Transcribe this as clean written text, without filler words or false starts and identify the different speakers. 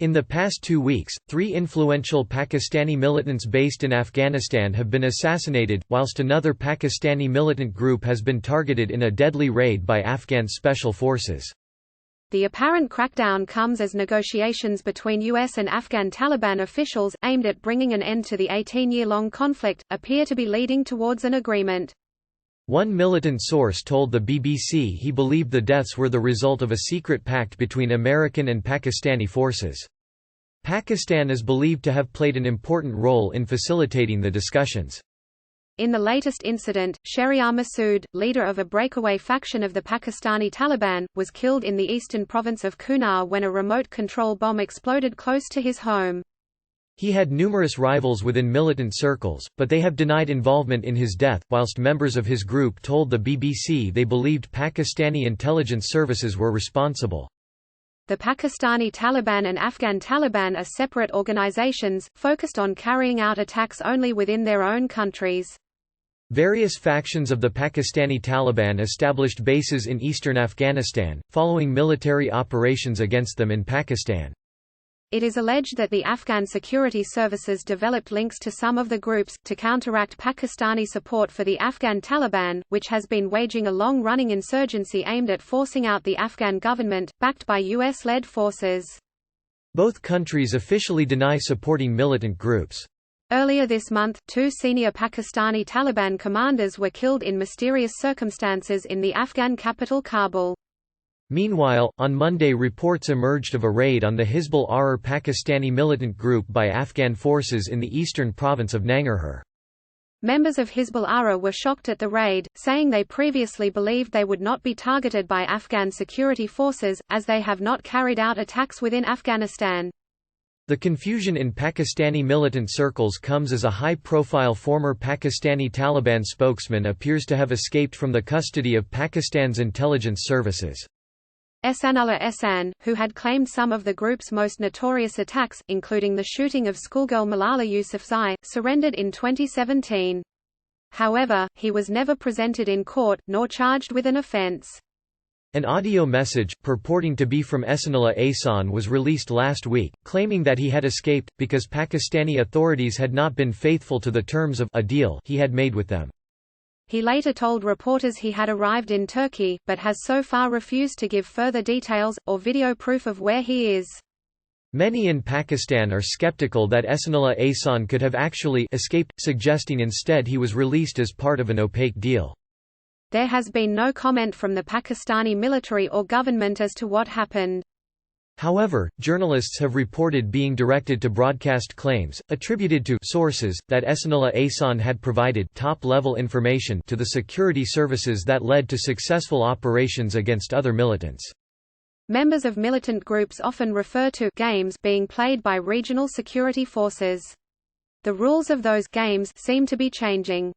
Speaker 1: In the past 2 weeks, 3 influential Pakistani militants based in Afghanistan have been assassinated, whilst another Pakistani militant group has been targeted in a deadly raid by Afghan special forces.
Speaker 2: The apparent crackdown comes as negotiations between US and Afghan Taliban officials, aimed at bringing an end to the 18-year-long conflict, appear to be leading towards an agreement.
Speaker 1: One militant source told the BBC he believed the deaths were the result of a secret pact between American and Pakistani forces. Pakistan is believed to have played an important role in facilitating the discussions.
Speaker 2: In the latest incident, Shehryar Massood, leader of a breakaway faction of the Pakistani Taliban, was killed in the eastern province of Kunar when a remote control bomb exploded close to his home.
Speaker 1: He had numerous rivals within militant circles, but they have denied involvement in his death, whilst members of his group told the BBC they believed Pakistani intelligence services were responsible.
Speaker 2: The Pakistani Taliban and Afghan Taliban are separate organizations, focused on carrying out attacks only within their own countries.
Speaker 1: Various factions of the Pakistani Taliban established bases in eastern Afghanistan, following military operations against them in Pakistan.
Speaker 2: It is alleged that the Afghan security services developed links to some of the groups, to counteract Pakistani support for the Afghan Taliban, which has been waging a long-running insurgency aimed at forcing out the Afghan government, backed by US-led forces.
Speaker 1: Both countries officially deny supporting militant groups.
Speaker 2: Earlier this month, 2 senior Pakistani Taliban commanders were killed in mysterious circumstances in the Afghan capital Kabul.
Speaker 1: Meanwhile, on Monday reports emerged of a raid on the Hizb-ul-Ahrar Pakistani militant group by Afghan forces in the eastern province of Nangarhar.
Speaker 2: Members of Hizb-ul-Ahrar were shocked at the raid, saying they previously believed they would not be targeted by Afghan security forces, as they have not carried out attacks within Afghanistan.
Speaker 1: The confusion in Pakistani militant circles comes as a high-profile former Pakistani Taliban spokesman appears to have escaped from the custody of Pakistan's intelligence services.
Speaker 2: Ehsanullah Ehsan, who had claimed some of the group's most notorious attacks, including the shooting of schoolgirl Malala Yousafzai, surrendered in 2017. However, he was never presented in court, nor charged with an offense.
Speaker 1: An audio message, purporting to be from Ehsanullah Ehsan, was released last week, claiming that he had escaped, because Pakistani authorities had not been faithful to the terms of a deal he had made with them.
Speaker 2: He later told reporters he had arrived in Turkey, but has so far refused to give further details, or video proof of where he is.
Speaker 1: Many in Pakistan are skeptical that Ehsanullah Ehsan could have actually escaped, suggesting instead he was released as part of an opaque deal.
Speaker 2: There has been no comment from the Pakistani military or government as to what happened.
Speaker 1: However, journalists have reported being directed to broadcast claims, attributed to sources, that Ehsanullah Ehsan had provided top-level information to the security services that led to successful operations against other militants.
Speaker 2: Members of militant groups often refer to games being played by regional security forces. The rules of those games seem to be changing.